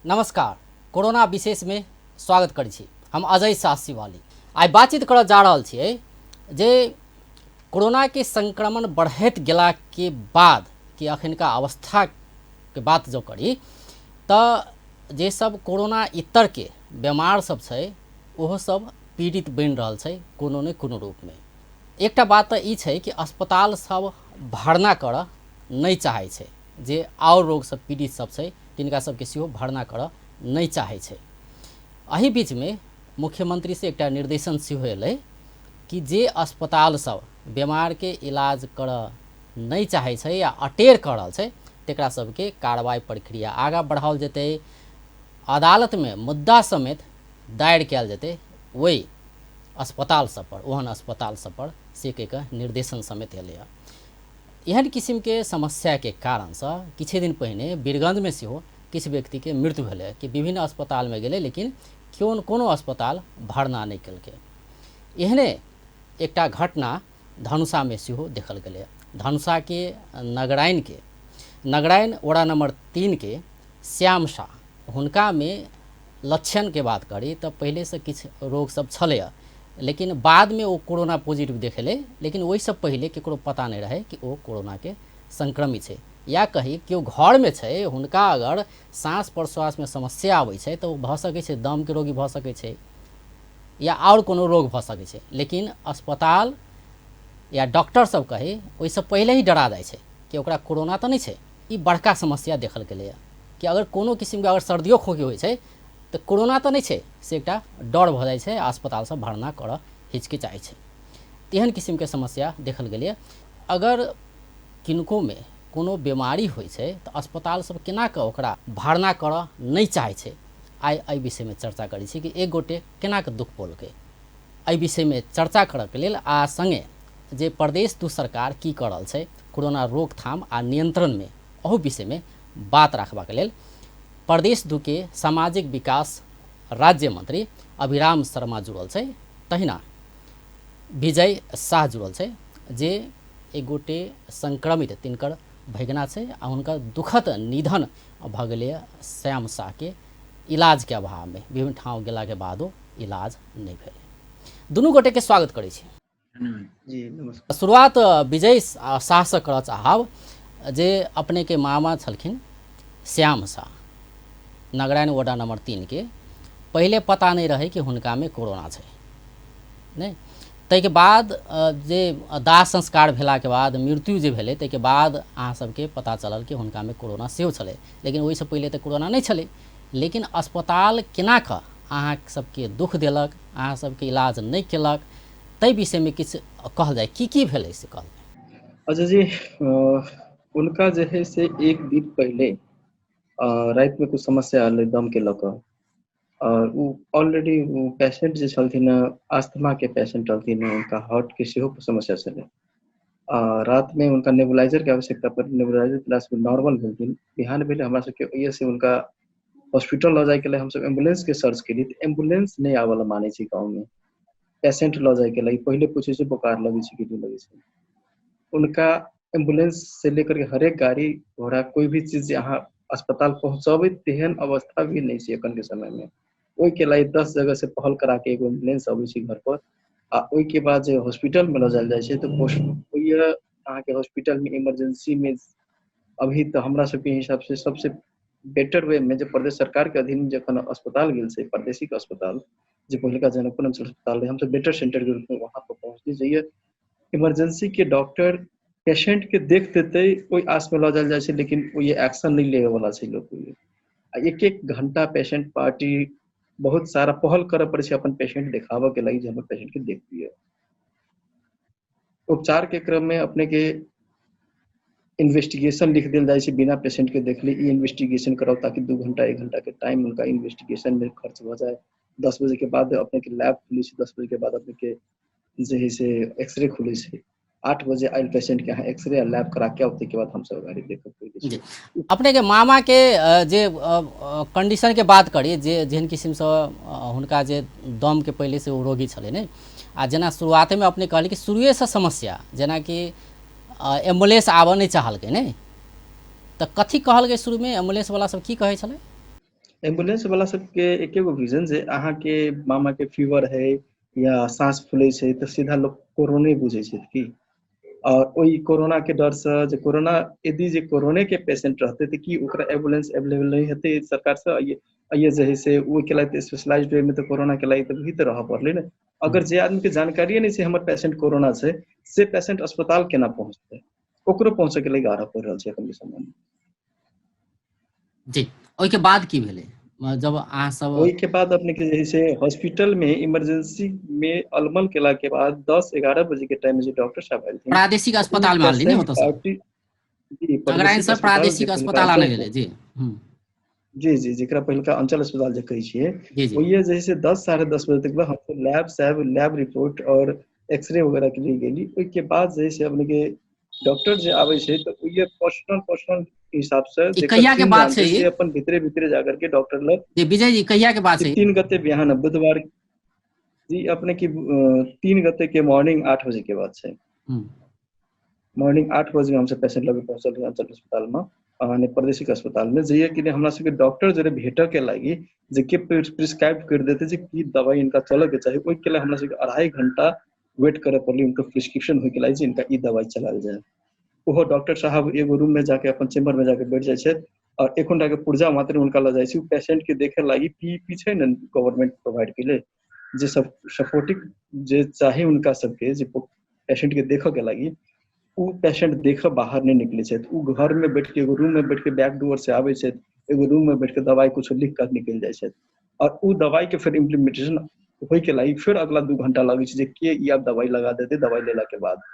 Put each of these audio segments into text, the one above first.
नमस्कार। कोरोना विशेष में स्वागत करै छी। हम अजय साहसी वाली आई बातचीत कर जा रहल छियै जे कोरोना के संक्रमण बढ़त गेला के बाद कि अखनका अवस्था के बात जो करी तो जे सब कोरोना इतर के बीमार सब छै ओहो सब पीड़ित बन रहल छै कोनो ने कोनो रूप में। एकटा बात ई छै कि अस्पताल सब भरना कर नहीं चाहे छै, जे और रोग सब पीड़ित सब छै तिनका सबके सेहो भरना कर नहीं चाहे छै। एही बीच में मुख्यमंत्री से एकटा निर्देशन सेहो एलै कि जे अस्पताल सब बीमार के इलाज कर नहीं चाहे छै या अटेर कर रहल छै तेकरा सबके कार्रवाई प्रक्रिया आगा बढ़ाओल जेतै, अदालत में मुद्दा समेत दायर कयल जेतै वही अस्पताल सब पर, ओहन अस्पताल सब पर से के निर्देशन समेत एलै। एहन किस्म के समस्या के कारण से किछ दिन पहिने वीरगंज में सेहो किछ व्यक्ति के मृत्यु भेलै कि विभिन्न अस्पताल में गेलै लेकिन कोनो अस्पताल भरना नहीं केलकै। एहने एकटा घटना धनुषा में सेहो देखल गेलै। धनुषा के नगराइन वड़ा नंबर 3 के श्याम शाह हुनका में लक्षण के बात करी तो पहले से किछ रोग सब छलै लेकिन बाद में वो कोरोना पॉजिटिव देखेले, लेकिन वही सब पहले केकरो पता नहीं रहे कि वो कोरोना के संक्रमित है या कही केओ घर में छै हुनका अगर सांस प्रश्वास में समस्या आबै छै तो भ सकै छै दम के रोगी भ सकै छै या और कोनो रोग भ सकै छै, लेकिन अस्पताल या डॉक्टर सब कहे ओहि से पहले ही डरा जाय छै कि ओकरा कोरोना तो नहीं छै। ई बड़का समस्या देखल गेलै कि अगर कोनो किस्म के अगर सर्दियो खोखी होइ छै तो कोरोना तो नहीं छै से एकटा डर भ जाय छै, अस्पताल से भरना कर हिचकिचाइ छै। तेहन किस्म के समस्या देखल गेलै। अगर किनको में कोनो बीमारी होइ छै तो अस्पताल सब केना के ओकरा भरना कर नहीं चाहे छै। आई एहि विषय में चर्चा करै छी कि एक गोटे केना के दुख पोलकै। एहि विषय में चर्चा करऽ के लेल आ संगे जे प्रदेश दू सरकार की कर रहल छै कोरोना रोकथाम आ नियंत्रण में ओहो विषय में बात रखबाक लेल प्रदेश दू के सामाजिक विकास राज्य मंत्री अभिराम शर्मा जुड़ल छै, तहिना विजय शाह जुड़ल छै जे एक गोटे संक्रमित तिनकर भगना छै आ हुनका दुखद निधन भ गेलै श्याम शाह के इलाज के अभाव में। विभिन्न ठाव गेला के बादो इलाज नहीं भेलै। दुनू गोटे के स्वागत करै छी। जी नमस्कार। शुरुआत विजय शाह से करऽ चाहब जे अपने के मामा छलखिन श्याम शाह नगराइन वड़ा नंबर 3 के पहले पता नहीं रहे कि हुनका में कोरोना छै नहीं, तै के बाद जे दाह संस्कार भेला के बाद मृत्यु जे भेलै तै के बाद अहाँ सबके पता चलल कि हुनका में कोरोना सेहो छलै, लेकिन ओहि से पहले तो कोरोना नहीं छलै। लेकिन अस्पताल केना कऽ अहाँ सबके दुख देलक, अहाँ सबके इलाज नहीं केलक, तै विषय में किछ कहल जाए की भेलै से कहल जाए। अच्छा जी, उनका जो है से एक दिन पहले रात में कुछ समस्या आल दम के लऽ और वो ऑलरेडी पेशेंट जे छलथिन अस्थमा के पेशेंट रहथिन, उनका हार्ट के सेहो समस्या छलै। रात में उनका नेबुलाइजर के आवश्यकता पड़ल, नेबुलाइजर क्लास में नॉर्मल भेलथिन। बिहान भेले हमरा सबके ओहिए से उनका हॉस्पिटल लऽ जाए के लिए हम सब एम्बुलेंस के सर्च केली तो एम्बुलेंस नहीं आवेला माने छै गाँव में। पेशेंट लऽ जाए के लिए पहले पूछे छै बुखार लगे छै कि नहीं लगे छै। उनका एम्बुलेंस से लेकर के हर एक गाड़ी घोड़ा कोई भी चीज अहाँ अस्पताल पहुँचाबे तेहन अवस्था भी नहीं छै एखन के समय में। ओहि के लिए 10 जगह से पहल करा के एगो एम्बुलेंस अबै छै घर पर आ ओहि के बाद जे हॉस्पिटल में लऽ जायल जाय छै तो ओहि अहाँ के हॉस्पिटल में इमरजेंसी में अभी तो हमरा सबके हिसाब से सबसे बेटर वे में जो प्रदेश सरकार के अधीन जखन अस्पताल गेल छै प्रादेशिक अस्पताल जो पहले का जनकपुर अस्पताल रहे, हम सब बेटर सेंटर के रूप में वहाँ पर पहुँचनी चाहिए। इमरजेंसी के डॉक्टर पेशेंट के देख देते कोई आस में लऽ जायल जाय छै, लेकिन वो ये एक्शन नहीं लेवे वाला छै लोग। एक एक घंटा पेशेंट पार्टी बहुत सारा पहल करे पड़े छै अपन पेशेंट देखाबे के लिए, हम पेशेंट के देख दिए। उपचार के क्रम में अपने के इन्वेस्टिगेशन लिख दिल जाए छै बिना पेशेंट के देखले ई इन्वेस्टिगेशन कराओ ताकि 2 घंटा 1 घंटा के टाइम उनका इन्वेस्टिगेशन में खर्च हो जाए। 10 बजे के बाद अपने के लैब खुली छै, 10 बजे के बाद अपने के जे है से एक्सरे खुले छै। 8 बजे आयल पेशेंट के यहाँ एक्सरे लैब करा के ओते के बाद हम सब गाड़ी देखब पड़े जी छै। अपने के मामा के जे कंडीशन के बात करी जे जेहन किस्म से हुनका जे दम के पहले से वो रोगी छले ने आ जेना शुरुआत में अपने कहली कि शुरुए से समस्या जेना कि एम्बुलेंस आबऽ नहीं चाहलकै ने तो कथी कहल गए शुरू में एम्बुलेंस वाला सब की कहे छले। एम्बुलेंस वाला सबके एके गो विजन जे अहाँ के मामा के फीवर है या सांस फूले छै तो सीधा लोग कोरोने बुझे छै की। और ओई कोरोना के डर से जे कोरोना यदि जे कोरोने के पेशेंट रहते तो की ओकरा एम्बुलेंस अवेलेबल नहीं हेते सरकार से ये जे है से वो के लायक स्पेशलाइज्ड वे में तो कोरोना के लायक तो भी तो रह पड़ले ने। अगर जे आदमी के जानकारी नहीं छै हमर पेशेंट कोरोना छै से पेशेंट अस्पताल केना पहुंचते ओकरो पहुंचे के लिए गारह पड़ रहल छै एखन के समय में। जी ओई के बाद की भेलै जब अहाँ सब ओई के बाद अपने के जैसे हॉस्पिटल में इमरजेंसी में अलमल केला के बाद 10-11 बजे के टाइम में जो डॉक्टर साहब आयल थे प्रादेशिक तो उ अस्पताल में आनली ने पेशेंट होतो सब पार्टी जी अगराइन प्रादेशिक सब अस्पताल जे प्रादेशिक पहिलका अस्पताल आने अंचल गेलै जी। जी जी जेकरा पहिलका अंचल अस्पताल जे कहै छियै जी जी ओये जैसे 10 साढ़े 10 बजे तक हम लैब रिपोर्ट और एक्सरे वगैरह के लिए गेली ओई के बाद जैसे अपने के डॉक्टर जे आवे छै तो ओये पर्सनल हिसाब से ई जेकर कहिया के चिन्ह बात जान छै छै ये से अपन भीतरे भीतरे जाकर के डॉक्टर लग जी विजय जी कहिया के बात ये छै 3 गते बिहान बुधवार जी अपने की 3 गते के मॉर्निंग 8 बजे के बाद छै। हम्म, मॉर्निंग 8 बजे हम सब पेशेंट लगे पहुंचल रही अंचल अस्पताल में ने प्रादेशिक अस्पताल में जइए कि हमरा सबके डॉक्टर जरे भेटऽ के लागी जे के प्रिस्क्राइब कर देते जे की दवाई इनका चलऽ के चाहिए ओई के लिए हमरा सबके 2.5 घंटा वेट करे पड़ली उनका प्रिस्क्रिप्शन होय के लागी जे इनका ई दवाई चलाल जाए। ओहो डॉक्टर साहब एगो रूम में जाके अपन चेम्बर में जाके बैठ जाय छै और 1 घंटा के पुर्जा मात्र उनका ल जाय छै पेशेंट के देखे लागी पी छै ने गवर्नमेंट प्रोवाइड के लिए जे सब सपोर्टिव जे चाहे उनका सबके जे पेशेंट के देखऽ के लागी उ पेशेंट देखऽ बाहर नहीं निकले छै उ घर में बैठ के एगो रूम में बैठ के बैक डोर से आवे छै एगो रूम में बैठ के दवाई कुछ लिख कर निकल जाय छै और उ दवाई के फिर इम्प्लीमेंटेशन होय के लागी फिर अगला 2 घंटा लगे छै जे के ई आब दवाई लगा देते दवाई लेला के बाद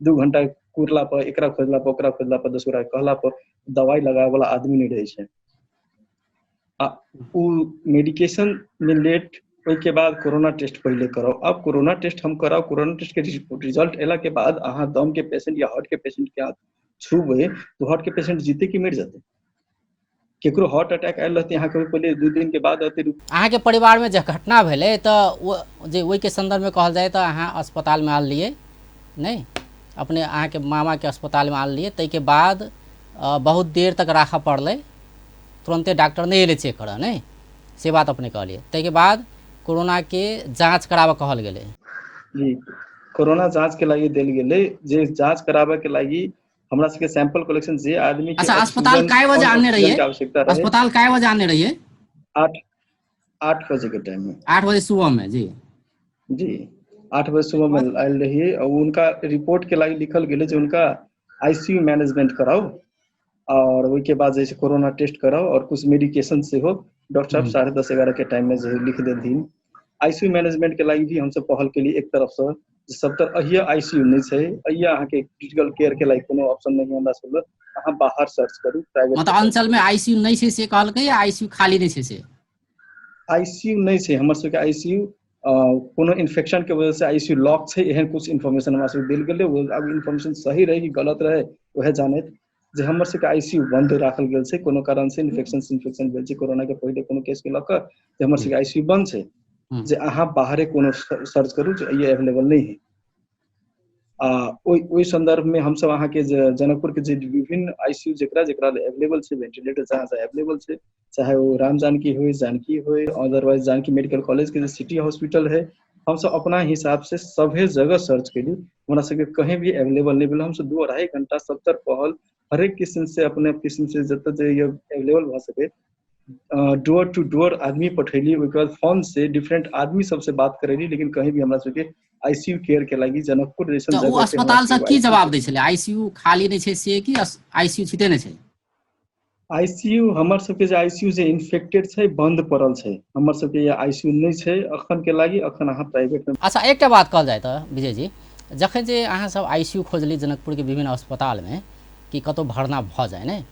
2 घंटा कुरला पर एकरा खोजला पर ओकरा खोजला पर दोसरा कहला पर दवाई लगावे वाला आदमी नहीं रहे छै। आ उ मेडिकेशन में लेट ओई के बाद कोरोना टेस्ट पहले कराओ अब कोरोना टेस्ट हम कराओ कोरोना टेस्ट के रिजल्ट एला के बाद अहाँ दम के पेशेंट या हार्ट के पेशेंट के हाथ छूबे तो हार्ट के पेशेंट जीते कि मर जाते केकरो हार्ट अटैक आयल रहते यहाँ कभी पहले 2 दिन के बाद आते अहाँ के परिवार में जे घटना भेलै तो जे ओई के संदर्भ में कहल जाए तो अहाँ अस्पताल में आल लिए नहीं अपने अहाँ के मामा के अस्पताल में आल लिए तै के बाद बहुत देर तक राखऽ पड़लै तुरंते डॉक्टर नहीं एले चेक करऽ नहीं से बात अपने कहलिए तै के बाद कोरोना के जांच कराबऽ कहल गेलै जी कोरोना जांच के लागी देल गेलै जे जांच कराबे के लागी हमरा सबके सैंपल कलेक्शन जे आदमी के अच्छा अस्पताल काय बजे आने रहिए के आवश्यकता रहे अस्पताल काय बजे आने रहिए 8 बजे के टाइम में 8 बजे सुबह में जी 8 बजे सुबह में आयल रहिए और उनका रिपोर्ट के लागी लिखल गेलै जे उनका आईसीयू मैनेजमेंट कराओ और वही के बाद जैसे कोरोना टेस्ट कराओ और कुछ मेडिकेशन से हो डॉक्टर साहब 10:30-11 के टाइम में जो लिख देथिन आईसीयू मैनेजमेंट के लागी भी हम सब पहल के लिए एक तरफ से सब तर अहिया आईसीयू नहीं छै अहिया अहाँ के क्रिटिकल केयर के लागी कोनो ऑप्शन नहीं हमरा सब लग अहाँ बाहर सर्च करू प्राइवेट मतलब अंचल में आईसीयू नहीं छै से कहलकै या आईसीयू खाली नहीं छै से आईसीयू नहीं छै हमर सबके आईसीयू कोनो इन्फेक्शन के वजह से आईसीयू लॉक छै एहन कुछ इन्फॉर्मेशन हमरा सबके देल गेलै अब इन्फॉर्मेशन सही रहे कि गलत रहे वह जानैत जे हमर सबके आईसीयू बंद राखल गेल छै कोनो कारण से इन्फेक्शन भेल छै कोरोना के पहले कोनो केस के लक जे हमर सबके आईसीयू बंद छै जे अहाँ बाहरे कोनो सर्च करू जे ये अवेलेबल नहीं है ओई संदर्भ में हम सब अहाँ के जनकपुर के जे विभिन्न आईसीयू जेकरा जेकरा अवेलेबल छै वेंटिलेटर जहाँ से अवेलेबल छै चाहे वो राम जानकी हो अदरवाइज जानकी मेडिकल कॉलेज के सिटी हॉस्पिटल है हम सब अपना हिसाब से सभे जगह सर्च केली हमरा सबके कहीं भी अवेलेबल नहीं मिला हम सब 2-2.5 घंटा सबतर पहल हर एक किस्म से अपने किस्म से जत जे अवेलेबल भ सके डोर टू डोर आदमी पठेली ओके बाद फोन से डिफरेंट आदमी सबसे बात करेली लेकिन कहीं भी हमरा सबके आईसीयू केयर के लागी जनकपुर जैसन तो जगह अस्पताल से की जवाब दै छलै आईसीयू खाली नहीं छै से कि आईसीयू छिते नहीं छै आईसीयू हमर सबके जे आईसीयू जे इन्फेक्टेड छै बंद पड़ल छै हमर सबके ये आईसीयू नहीं छै अखन के लागी अखन अहाँ प्राइवेट में अच्छा एकटा बात कहल जाए तो विजय जी जखन जे अहाँ सब आईसीयू खोजली जनकपुर के विभिन्न अस्पताल में कि कतौ भरना भ जाए ने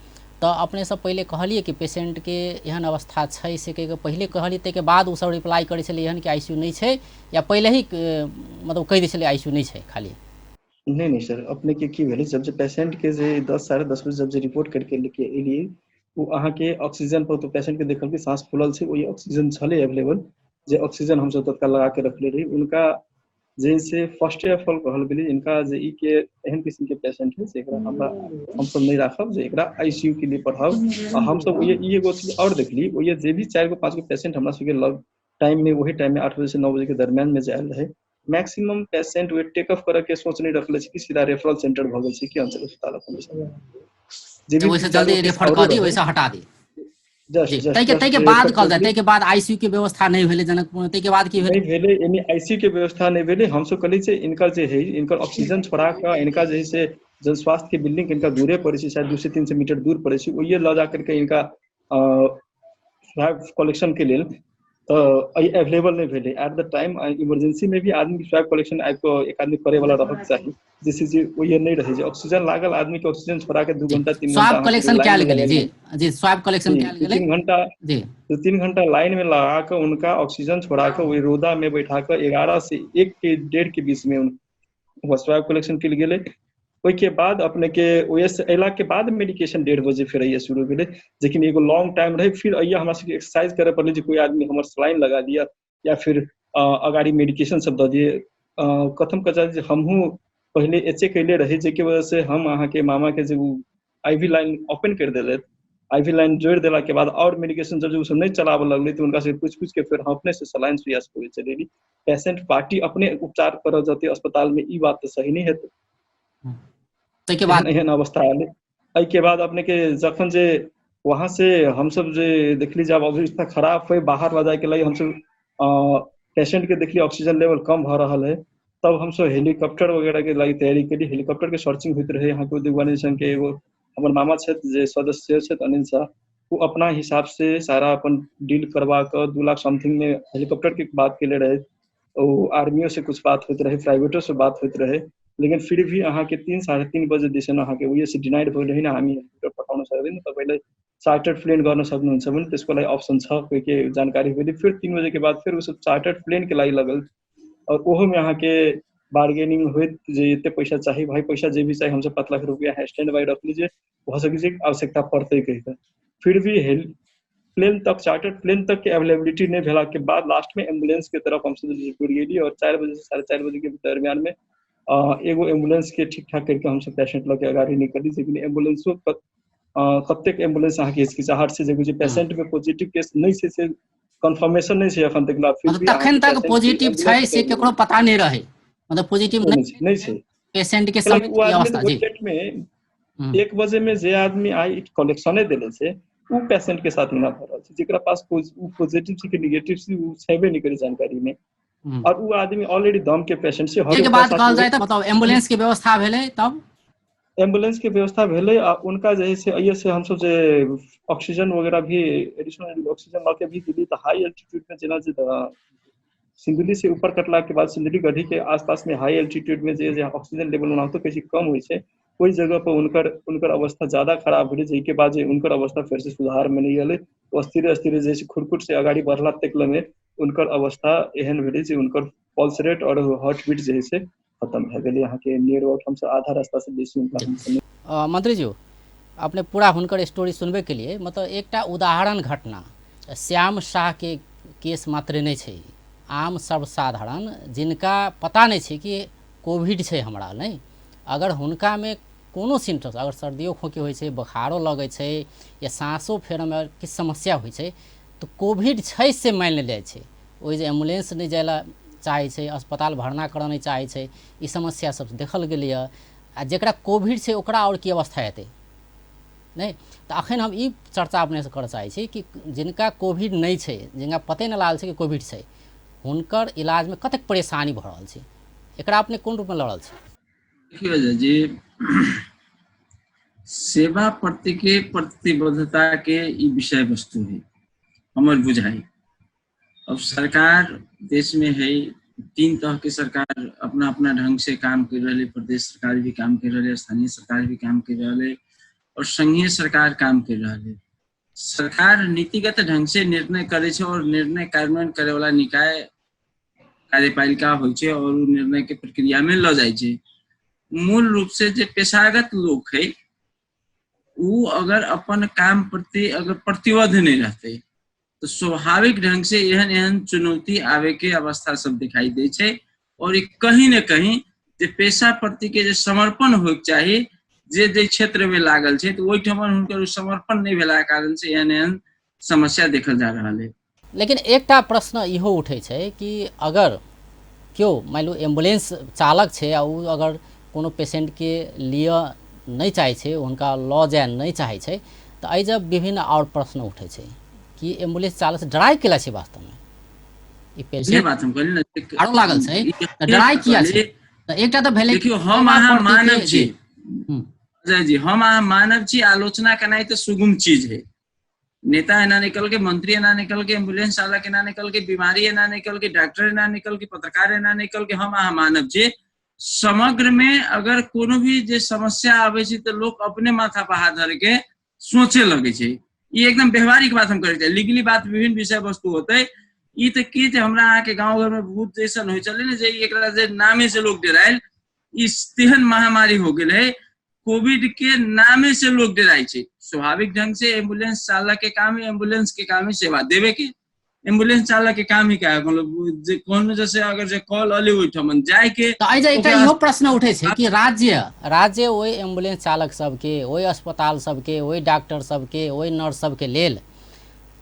तो अपने सब पहले कहलिए कि पेशेंट के एहन अवस्था छै से कह के पहले कहलिए तै के बाद उ सब रिप्लाई करे छले एहन कि आईसीयू नहीं छै या पहले ही मतलब कह दै छले आईसीयू नहीं छै खाली नहीं सर अपने के की भेलै जब जे पेशेंट के जे 10-10:30 बजे जब जे रिपोर्ट करके लेके एलिए वो अहाँ के ऑक्सीजन पर तो पेशेंट के देखल कि सांस फूलल छै वही ऑक्सीजन छले अवेलेबल जे ऑक्सीजन हम सब तत्काल लगा के रखले रही उनका जैसे फर्स्ट ऑफ ऑल कहल गेलै इनका जे ई के एहन किस्म के पेशेंट है जेकरा हमरा हम सब नहीं राखब जे एकरा आईसीयू के लिए पढ़ाब आ हम सब ये एगो चीज और देखली ये जे भी 4 गो 5 गो पेशेंट हमरा सबके लग टाइम में वही टाइम में 8 बजे से 9 बजे के दरमियान में जायल रहे मैक्सिमम पेशेंट वे टेक ऑफ करे के सोच नहीं रखले कि सीधा रेफरल सेंटर भ गेल छै कि अंचल अस्पताल अपन जे भी वैसे जल्दी रेफर कर दी वैसे हटा दी जस्ट जी जस्ट तै के बाद कल जाए तै के बाद आईसीयू के व्यवस्था नहीं भेले जनकपुर तै के बाद की भेले नहीं भेले यानी आईसीयू के व्यवस्था नहीं भेले हम सब कहली छै इनकर जे है इनकर ऑक्सीजन छोड़ा के इनका जे है से जन स्वास्थ्य के बिल्डिंग इनका दूरे पड़े छै शायद 2 से 300 मीटर दूर पड़े छै ओये ल जा करके इनका स्वैब कलेक्शन के लेल तो अवेलेबल नहीं भेले एट द टाइम इमरजेंसी में भी आदमी स्वैब कलेक्शन आपको एक आदमी करे वाला रहक चाहिए जैसे जे ओये नहीं रहे जे ऑक्सीजन लागल आदमी के ऑक्सीजन छोड़ा के 2 घंटा 3 घंटा स्वाब कलेक्शन क्या गेले जी जी स्वाब कलेक्शन क्या गेले 3 घंटा जी 3 घंटा लाइन में लगा कर उनका ऑक्सीजन छोड़ा कर वही रोदा में बैठा कर 11 से 1 के 1.5 के बीच में वो स्वैब कलेक्शन के लिए गेले ओई के बाद अपने के ओएस एला के बाद मेडिकेशन 1:30 बजे फिर आइए शुरू भेले लेकिन एगो लॉन्ग टाइम रहे फिर आइए हमरा सबके एक्सरसाइज करे पड़ले जे कोई आदमी हमर सलाइन लगा दिया या फिर अगाड़ी मेडिकेशन सब द दिए कथम कचा जे हमहू पहले एचे कैले रहे जे के वजह से हम अहाँ के मामा के जे आईवी लाइन ओपन कर देले आईवी लाइन जोड़ देला के बाद और मेडिकेशन जब सब नहीं चलावे लगले तो उनका से पूछ के फिर हम अपने से सलाइन सुइया से चलेली पेशेंट पार्टी अपने उपचार कर जाते अस्पताल में ई बात तो सही नहीं है तै के बाद एहन अवस्था आले आई के बाद अपने के जखन जे वहां से हम सब जे देखली जब अवस्था खराब हुई बाहर ला जाए के लिए हम सब पेशेंट के देखली ऑक्सीजन लेवल कम भ रहा है तब हम सब हेलीकॉप्टर वगैरह के लागि तैयारी करी हेलीकॉप्टर के सर्चिंग होइत रहे यहाँ के दिग्वानेशन के एगो हमर मामा क्षेत्र जे सदस्य क्षेत्र अनिल शाह वो अपना हिसाब से सारा अपन डील करवा कर 2 लाख समथिंग में हेलीकॉप्टर की बात के ले रहे आर्मियों से कुछ बात होते रहे प्राइवेटों से बात होते रहे लेकिन फिर भी अहाँ के 3 साढ़े 3 बजे दिस अहाँ के वही से डिनाइड भइल रही ना हामी हेलीकॉप्टर पठाउन सक्दैन तपाईले चार्टर्ड प्लेन गर्न सक्नुहुन्छ भने त्यसको लागि अप्सन छ कोही के जानकारी भेली फिर 3 बजे के बाद फिर उस चार्टर्ड प्लेन के लागि लगल और ओहो में अहाँ के बार्गेनिंग होइत जे एते पैसा चाहिए भाई पैसा जे भी चाहिए हमसे 5 लाख रुपया है स्टैंड बाय रख लीजिए हो सके जे आवश्यकता पड़ते कही फिर भी प्लेन तक चार्टर्ड प्लेन तक के अवेलेबिलिटी नहीं भेला के बाद लास्ट में एम्बुलेंस के तरफ हम सब जुड़ गेली और 4 बजे से 4:30 बजे के दरमियान में एगो एम्बुलेंस के ठीक ठाक करके हम सब पेशेंट लगे अगाड़ी निकली लेकिन एम्बुलेंसो कतेक एम्बुलेंस अहाँ के हिचकिचाहट से जे पेशेंट में पॉजिटिव केस नहीं से कंफर्मेशन नहीं छै अखन तक फिर भी तखन तक पॉजिटिव छै से केकरो पता नहीं रहे मतलब पॉजिटिव नहीं छै पेशेंट के समित की अवस्था जी में 1 बजे में जे आदमी आई कलेक्शने देले छै उ पेशेंट के साथ ना भ रहल छै जेकरा पास पॉजिटिव छै कि नेगेटिव छै उ छेबे नहीं करे जानकारी में और वो आदमी ऑलरेडी दम के पेशेंट से हर बात कहल जाए तो मतलब एम्बुलेंस के व्यवस्था भेले तब एम्बुलेंस के व्यवस्था भेले उनका जे से आइए से हम सब जे ऑक्सीजन वगैरह भी एडिशनल ऑक्सीजन लाके भी दिल्ली तो हाई एल्टीट्यूड में जेना जे सिंदुली से ऊपर कटला के बाद सिंदुली गढ़ी के आसपास में हाई एल्टीट्यूड में जे ऑक्सीजन लेवल ना तो किसी कम हुई है कोई जगह पर उनकर अवस्था ज्यादा खराब भेले जेके बाद जे उनकर अवस्था फिर से सुधार में नहीं आले अस्थिर अस्थिर जैसे खुरकुट से अगाड़ी बढ़ला तकले में उनकर अवस्था एहन भेले जे उनकर पल्स रेट और हार्ट बीट जे से खत्म भ गेलै यहाँ के नियर अबाउट हमसे आधा रास्ता से बेसी उनका मंत्री जी अपने पूरा हुनकर स्टोरी सुनबे के लिए मतलब एकटा उदाहरण घटना श्याम शाह के केस मात्र नहीं छै आम सर्वसाधारण जिनका पता नहीं छै कि कोविड छै हमरा नहीं अगर हुनका में कोनो सिम्टम्स अगर सर्दियों खोखी होइ छै बुखारो लगे छै या सांसो फेर में किछु समस्या होइ छै तो कोविड छै से मान लेल जाइ छै ओहि जे एम्बुलेंस नहीं जाइला चाहे छै अस्पताल भरना करऽ नहीं चाहे छै ई समस्या सब देखल गेलै आ जेकरा कोविड छै ओकरा और की अवस्था हेतै नहीं तो अखन हम ई चर्चा अपने से करऽ चाहे छी कि जिनका कोविड नहीं छै जिनका पते नहीं लागल छै कि कोविड छै हुनकर इलाज में कतेक परेशानी भ रहल छै एकरा अपने कोन रूप में लड़ल छै देखिए जी सेवा प्रति के प्रतिबद्धता के ई विषय वस्तु है हमर बुझाई अब सरकार देश में है 3 तरह के सरकार अपना अपना ढंग से काम कर रहे प्रदेश सरकार भी काम कर रहे स्थानीय सरकार भी काम कर रहे और संघीय सरकार काम कर रहे सरकार नीतिगत ढंग से निर्णय करे छै और निर्णय कार्यान्वयन करे वाला निकाय कार्यपालिका होइ छै और निर्णय के प्रक्रिया में ल जाय छै मूल रूप से जो पेशागत लोग है वो अगर अपन काम प्रति अगर प्रतिबद्ध नहीं रहते तो स्वाभाविक ढंग से एहन एहन चुनौती आवे के अवस्था सब दिखाई दे छै और ई कहीं न कहीं जे पेशा प्रति के जे समर्पण होइक चाही जे क्षेत्र में लागल छै तो ओहि ठमन हुनकर समर्पण नहीं भेला कारण से एहन समस्या देखल जा रहल है। लेकिन एकटा प्रश्न इहो उठै छै कि अगर क्यों मान लो एम्बुलेंस चालक छै आ उ अगर कोनो पेशेंट के लिए नहीं चाहे छै उनका लऽ जाए नहीं चाहे छै तो एहि जब विभिन्न और प्रश्न उठै छै कि एम्बुलेंस चालक से डराई केला छै वास्तव में ई ये पेशेंट बात हम कहली ना आरो लागल छै त डराई किया छै त एकटा त भेलै देखियो हम अहाँ मानव छी हम्म, अजय जी, हम अहाँ मानव छी, आलोचना करना तो सुगम चीज है। नेता एना निकल के, मंत्री एना निकल के, एम्बुलेंस चालक एना निकल के, बीमारी एना निकल के, डॉक्टर एना निकल के, पत्रकार एना निकल के, हम अहाँ मानव छी। समग्र में अगर कोनो भी जे समस्या आवे छै तो लोग अपने माथा पर हाथ धर के सोचे लगे छै। ये एकदम व्यवहारिक बात हम करे, लीगली बात विभिन्न विषय वस्तु होते। ई तो की हमरा अहाँ के गाँव घर में भूत जैसन हो चले जे एकरा जे नामे से लोग डरायल। इस तेहन महामारी हो गए है, कोविड के नामे से लोग डराई छै। स्वाभाविक ढंग से एम्बुलेंस चालक के काम है, एम्बुलेंस के काम है सेवा देवे के। एम्बुलेंस चालक के काम ही क्या है, मतलब जे कोनो जैसे अगर जे कॉल अले ओठमन जाय के तो एहि एकटा इहो प्रश्न उठै छै कि राज्य ओहि एम्बुलेंस चालक सबके, ओहि अस्पताल सबके, ओहि डॉक्टर सबके, ओहि नर्स सबके लेल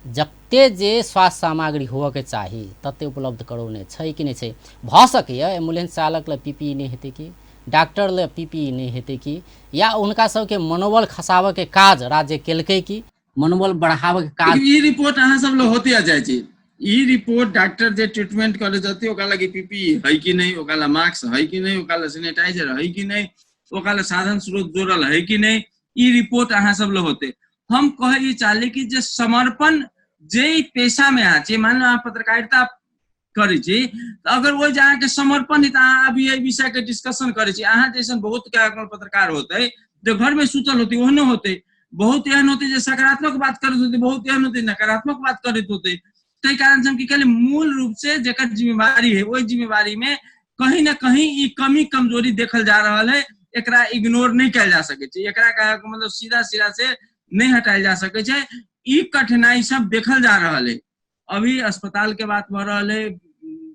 जते जे स्वास्थ्य सामग्री होवे के चाही तते उपलब्ध करौने छै कि नहीं छै। भ सकैए एम्बुलेंस चालक ले पीपीई नहीं हेतै कि, डॉक्टर ले पीपीई नहीं हेतै कि, या उनका सबके मनोबल खसाबे के काज राज्य केलकै कि, मनोबल बढ़ावे के काज। ई रिपोर्ट अहाँ सब लोग होते आ जाय छै। ई रिपोर्ट डॉक्टर जे ट्रीटमेंट करे जते ओकरा लगे पीपीई है कि नहीं, ओकरा मास्क है कि नहीं, ओकरा सैनिटाइजर है कि नहीं, ओकरा साधन स्रोत जोड़ल है कि नहीं, ई रिपोर्ट अहाँ सब लोग होते। हम कहे चाहले कि जे समर्पण जे पेशा में आ छै, मान लो अहाँ पत्रकारिता करे छी तो अगर वो जहाँ के समर्पण है तो अहाँ अभी ये विषय के डिस्कशन करे छी। अहाँ जैसन बहुत पत्रकार होते जो घर में सुतल होते ओहने होते, बहुत एहन होते जो सकारात्मक बात करते होते, बहुत एहन होते नकारात्मक बात करते होते। तै कारण से हम की कहले मूल रूप से जेकर जिम्मेवारी है वही जिम्मेवारी में कहीं ना कहीं ई कमी कमजोरी देखल जा रहा है। एकरा इग्नोर नहीं कल जा सके छै, एकरा का मतलब सीधा सीधा से नहीं हटायल जा सके छै। ई कठिनाई सब देखल जा रहा है। अभी अस्पताल के बात भ रहा है,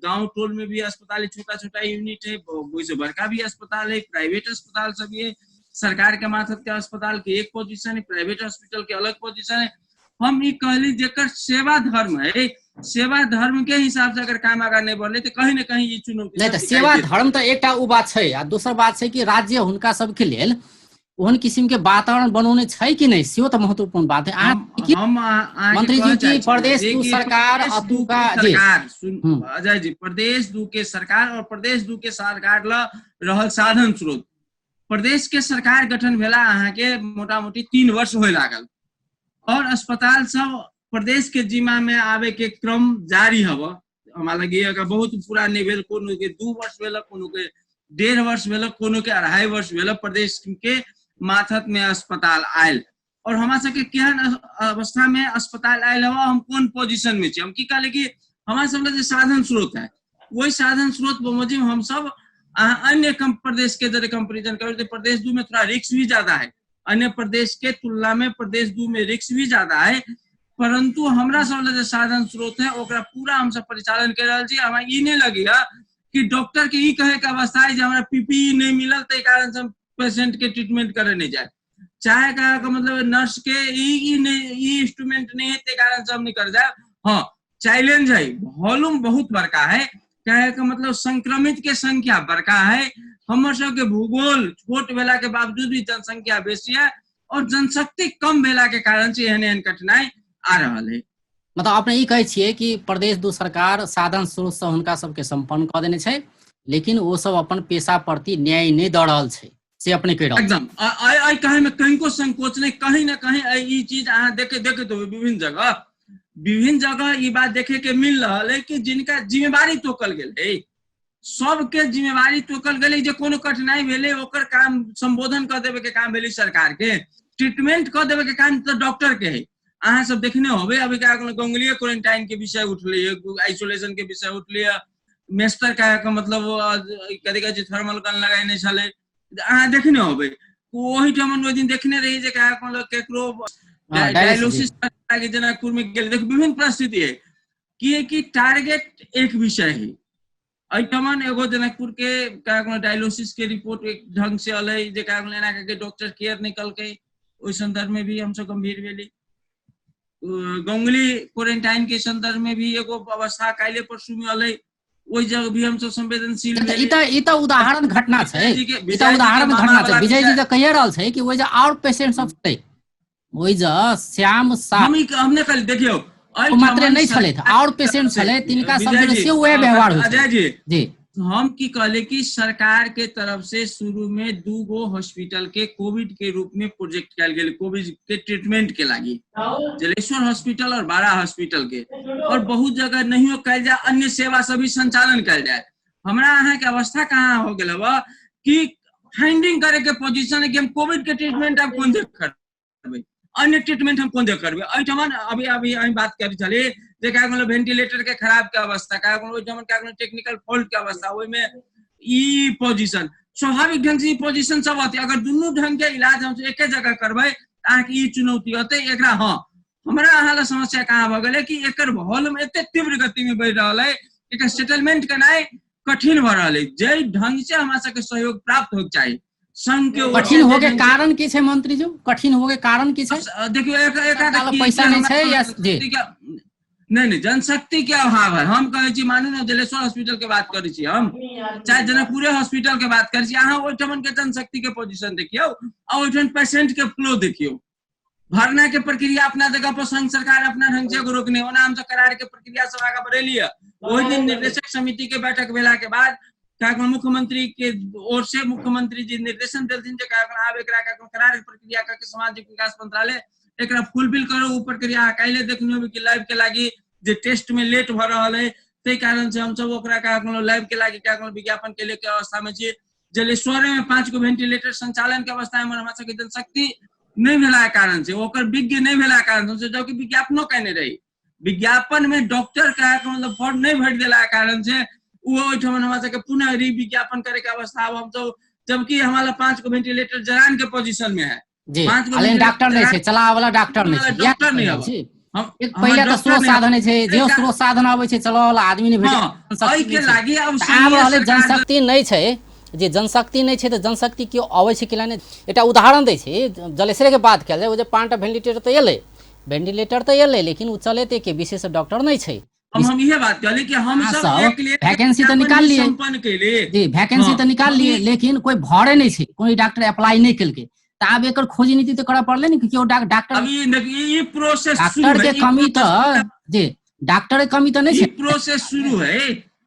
गांव टोल में भी अस्पताल है, छोटा छोटा यूनिट है, वैसे बड़का भी अस्पताल है, प्राइवेट अस्पताल सब है। सरकार के मार्फत के अस्पताल के एक पोजीशन है, प्राइवेट हॉस्पिटल के अलग पोजीशन है। हम ई कहली जेकर सेवा धर्म है, सेवा धर्म के हिसाब से अगर काम आगा नहीं बढ़ले तो कहीं ना कहीं ये चुनौती नहीं तो सेवा धर्म तो एकटा उ बात छै, आ दोसर बात छै कि राज्य हुनका सबके लेल ओहन किस्म के वातावरण बनौने छै कि नहीं, सेहो तो महत्वपूर्ण बात है। मंत्री जी की प्रदेश दू सरकार अतुका जी अजय जी, प्रदेश दू के सरकार और प्रदेश दू के सरकार ल रहल साधन स्रोत, प्रदेश के सरकार गठन भेला अहाँ के मोटा मोटी 3 वर्ष होय लागल और अस्पताल सब प्रदेश के जिम्मा में आवे के क्रम जारी हव। हमरा लगे अगर बहुत पूरा नहीं भेल, कोनो के 2 वर्ष भेल, कोनो के 1.5 वर्ष भेल, कोनो के 2.5 वर्ष भेल, प्रदेश के माथत में अस्पताल आयल। और हमारा सबके केहन अवस्था में अस्पताल आयल हवा, हम कौन पोजीशन में छी। हम की कहले कि हमारा सब जो साधन स्रोत है वही साधन स्रोत बमोजिम हम सब अन्य प्रदेश के जरे कंपेरिजन करें तो प्रदेश दू में थोड़ा रिस्क भी ज्यादा है, अन्य प्रदेश के तुलना में प्रदेश दू में रिस्क भी ज्यादा है। परंतु हमरा सब जो साधन स्रोत है ओकरा पूरा हम सब परिचालन कर रहा छी। हमें ई नहीं लगेगा कि डॉक्टर के ई कहे के अवस्था है जो हमारा पीपीई नहीं मिलल ते कारण से हम पेशेंट के ट्रीटमेंट करे नहीं जाए, चाहे का मतलब नर्स के ई इंस्ट्रूमेंट नहीं है ते कारण से हम नहीं कर जाए। हाँ चैलेंज है, वॉल्यूम बहुत बड़का है, कहे का मतलब संक्रमित के संख्या बड़का है। हमर सब के भूगोल छोट भेला के बावजूद भी जनसंख्या बेसी है और जनशक्ति कम भेला के कारण से एहन कठिनाई आ रहा है। मतलब अपने ई कहे छिए कि प्रदेश दू सरकार साधन स्रोत से हुनका सबके संपन्न क देने छै, लेकिन वो सब अपन पेशा प्रति न्याय नहीं द रहल छै से अपने कह रहल एकदम आई कहे में कहीं को संकोच नहीं, कहीं ना कहीं ई चीज अहाँ देखे तो विभिन्न जगह ये बात देखे के मिल रहा है कि जिनका जिम्मेवारी तोकल गेल है, सबके जिम्मेवारी तोकल गेल जे कोनो कठिनाई भेले ओकर काम संबोधन कर देवे के काम भेले सरकार के, ट्रीटमेंट कर देवे के काम तो डॉक्टर के है। अहाँ सब देखने होबे अभी का गंगुलिया क्वारंटाइन के विषय उठले, आइसोलेशन के विषय उठले, मेस्टर का मतलब कदी का थर्मल गन लगाए नहीं चले, अहाँ देखने होबे वही ठमन ओइ दिन देखने रही जे का मतलब केकरो डायलिसिस के जनकपुर में गेल। देखो विभिन्न परिस्थिति है कि टारगेट एक विषय है, एठमन एगो जनकपुर के का डायलिसिस के रिपोर्ट एक ढंग से अलै जे का एना के डॉक्टर केयर निकल के ओइ संदर्भ में भी हम सब गंभीर भेली। गंगली क्वारंटाइन के संदर्भ में भी एगो अवस्था काल्हि परसू में अलै, ओइ जगह भी हम सब संवेदनशील भेली। ई त उदाहरण घटना छै, ई त उदाहरण घटना छै। विजय जी त कहि रहल छै कि ओइ जे और पेशेंट सब छै, ओइ जे श्याम शाह हमने कल देखियो मात्र नहीं छले और पेशेंट छले, तिनका सब से वह व्यवहार होय छै। जी हम की कहले कि सरकार के तरफ से शुरू में 2 गो हॉस्पिटल के कोविड के रूप में प्रोजेक्ट कल गेल, कोविड के ट्रीटमेंट के लागी, जलेश्वर हॉस्पिटल और बारा हॉस्पिटल के, और बहुत जगह नहीं कल जाए, अन्य सेवा सभी संचालन कल जाए। हमरा अहाँ के अवस्था कहाँ हो गया बा कि फाइंडिंग करे के पोजीशन है कि हम कोविड के ट्रीटमेंट अब कौन देख करबे, अन्य ट्रीटमेंट हम कौन देख करबे। एठमन अभी अभी हम बात करी चली जे का वेंटिलेटर के खराब के अवस्था, का टेक्निकल फॉल्ट के अवस्था, ओइ में ई पोजीशन स्वाभाविक ढंग से ई पोजीशन सब होती। अगर दुनू ढंग के इलाज हम एके जगह करबे अहाँ के ई चुनौती होते एकरा। हां हमरा अहाँ ला समस्या कहाँ भ गेलै कि एकर वॉल्यूम एते तीव्र गति में बढ़ रहल है, एकर सेटलमेंट करनाइ कठिन भ रहल है। जे ढंग से हमरा सबके सहयोग प्राप्त होके चाहिए संघ के कठिन होके कारण की छै मंत्री जी, कठिन होके कारण की छै? देखियो एक पैसा नहीं छै या जी नहीं जनशक्ति के अभाव है। हम कहे छी मानू ना जलेश्वर हॉस्पिटल के बात करी छी, हम चाहे जनकपुरे हॉस्पिटल के बात करी छी, अहाँ ओठमन के जनशक्ति के पोजीशन देखियो और ओठन पेशेंट के फ्लो देखियो। भरना के प्रक्रिया अपना जगह पर संघ सरकार अपना ढंग से रोकने होना, हम सब करार के प्रक्रिया सब आगे बढ़ेली है। ओहि दिन निर्देशक समिति के बैठक भेला के बाद मुख्यमंत्री के ओर से मुख्यमंत्री जी निर्देशन देलथिन जे आब एकरा करार प्रक्रिया करके सामाजिक विकास मंत्रालय एकरा फुलफिल करो ऊ प्रक्रिया। काल्हि देखनियो कि लाइव के लागी जे टेस्ट में लेट भ रहल है, तै कारण से हम सब ओकरा लाइव के लागी विज्ञापन के लिए के अवस्था में छी। जलेश्वर में 5 गो वेंटिलेटर संचालन के अवस्था में हमरा सबके जनशक्ति नहीं भेला कारण से, ओकर विज्ञ नहीं भेला कारण से, जबकि विज्ञापनो कहने रही, विज्ञापन में डॉक्टर का फॉर्म नहीं भर देला कारण से हमरा सबके पुनः विज्ञापन करे के अवस्था। हम तो जबकि हमारा 5 गो वेंटिलेटर जरान के पोजीशन में है, जी डॉक्टर नहीं छै, चलावे वाला डॉक्टर नहीं छै, डॉक्टर नहीं है। हम एक पहले तो स्रोत साधन छै, जे स्रोत साधन आबै छै चलावे वाला आदमी नहीं भेटै, एहि के लागी अब जनशक्ति नहीं छै। जे जनशक्ति नहीं छै तो जनशक्ति क्यों आबै छै किला ने? एकटा उदाहरण दै छी, जलेश्वर के बात कयल जाय, ओ जे 5टा वेंटिलेटर तो एलै, वेंटिलेटर तो एलै, लेकिन उ चलेते के विशेष डॉक्टर नहीं छै। हम ये बात कहली कि हम सब एक लिए वैकेंसी तो निकाल लिए जी, वैकेंसी तो निकाल लिए, लेकिन कोई भरे नहीं छै, कोई डॉक्टर अप्लाई नहीं केलकै। त आब एकर खोज नीति तो करऽ पड़लै ने कि क्यों डॉक्टर, अभी ई प्रोसेस डॉक्टर के कमी तो जी, डॉक्टर के कमी तो नहीं छै, प्रोसेस शुरू है।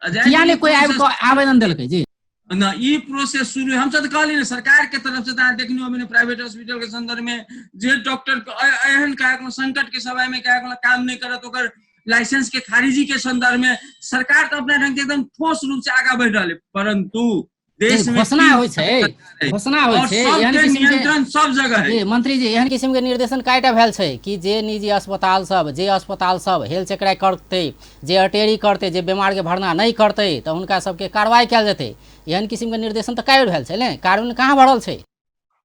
किया ने कोई आवेदन देलकै जी ना, ई प्रोसेस शुरू है। हम सब कहली ना सरकार के तरफ से त देखनियो हमने प्राइवेट हॉस्पिटल के संदर्भ में जे डॉक्टर एहन का संकट के समय में काम नहीं करत, ओकर लाइसेंस के खारिजी के संदर्भ में सरकार तो अपना ढंग से एकदम ठोस रूप से आगे बढ़ रहा है, परंतु देश में घोषणा होय छै, घोषणा होय छै, एहन किस्म के नियंत्रण सब जगह है। जी मंत्री जी, एहन किस्म के निर्देशन कायटा भेल छै कि जे निजी अस्पताल सब हेल्थ चेक करते, जे अटेरी करते, जे बीमार के भरना नहीं करते तो उनका सबके कार्रवाई कयल जेतै। एहन किस्म के निर्देशन तो कायल भेल छै ने, कानून कहाँ बढ़ल छै?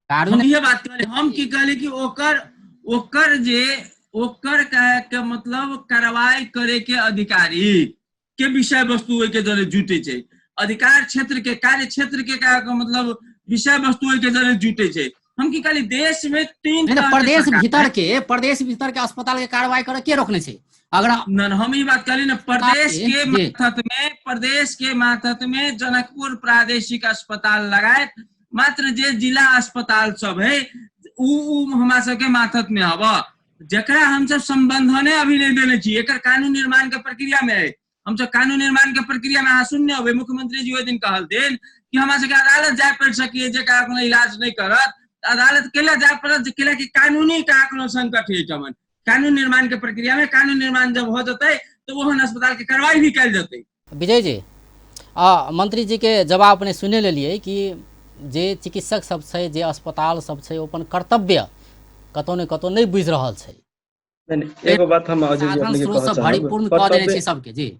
कानून ये बात कहली हम की कहली कि ओकर जे ओकर के मतलब कार्रवाई करे के अधिकारी के विषय वस्तु के जरे जुटे छै, अधिकार क्षेत्र के कार्य क्षेत्र के मतलब विषय वस्तु के जरे जुटे छै। हम की कहली देश में 3 प्रदेश भीतर के अस्पताल के कार्रवाई करे के रोकने छै? अगर हम ये बात कहली ना, प्रदेश के मातहत में जनकपुर प्रादेशिक अस्पताल लगायत मात्र जे जिला अस्पताल सब है उ हमरा सबके मातहत में हवा, जकरा हम सब संबंधने अभी नहीं देने चाहिए। एकर कानून निर्माण के प्रक्रिया में है, हम सब कानून निर्माण के प्रक्रिया में शून्य हो। मुख्यमंत्री जी ओहि दिन कहलथिन कि हमरा सबके अदालत जाय पड़ सकिए, जेकरा कोनो इलाज नहीं करत अदालत केला जाय पड़त, केला कि कानूनी का कोनो संकट है। चमन कानून निर्माण के प्रक्रिया में कानून निर्माण जब हो जते तो वो अस्पताल के कार्रवाई भी कल जते। विजय जी, मंत्री जी के जवाब अपने सुने लेलिए कि जे चिकित्सक सब छै, जे अस्पताल सब छै, अपन कर्तव्य कतौ ने कतौ नहीं बुझ रहल छै। एगो बात हम अजय जी अपने के कहत छी, भरिपूर्ण क देने छै सबके जी।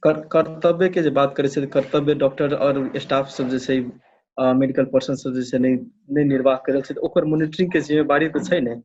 कर्तव्य के जे बात करे छै, कर्तव्य डॉक्टर और स्टाफ सब जे छै, मेडिकल पर्सन सब जे छै नहीं निर्वाह करे छै, ओकर मॉनिटरिंग के जिम्मेवारी तो छै ने।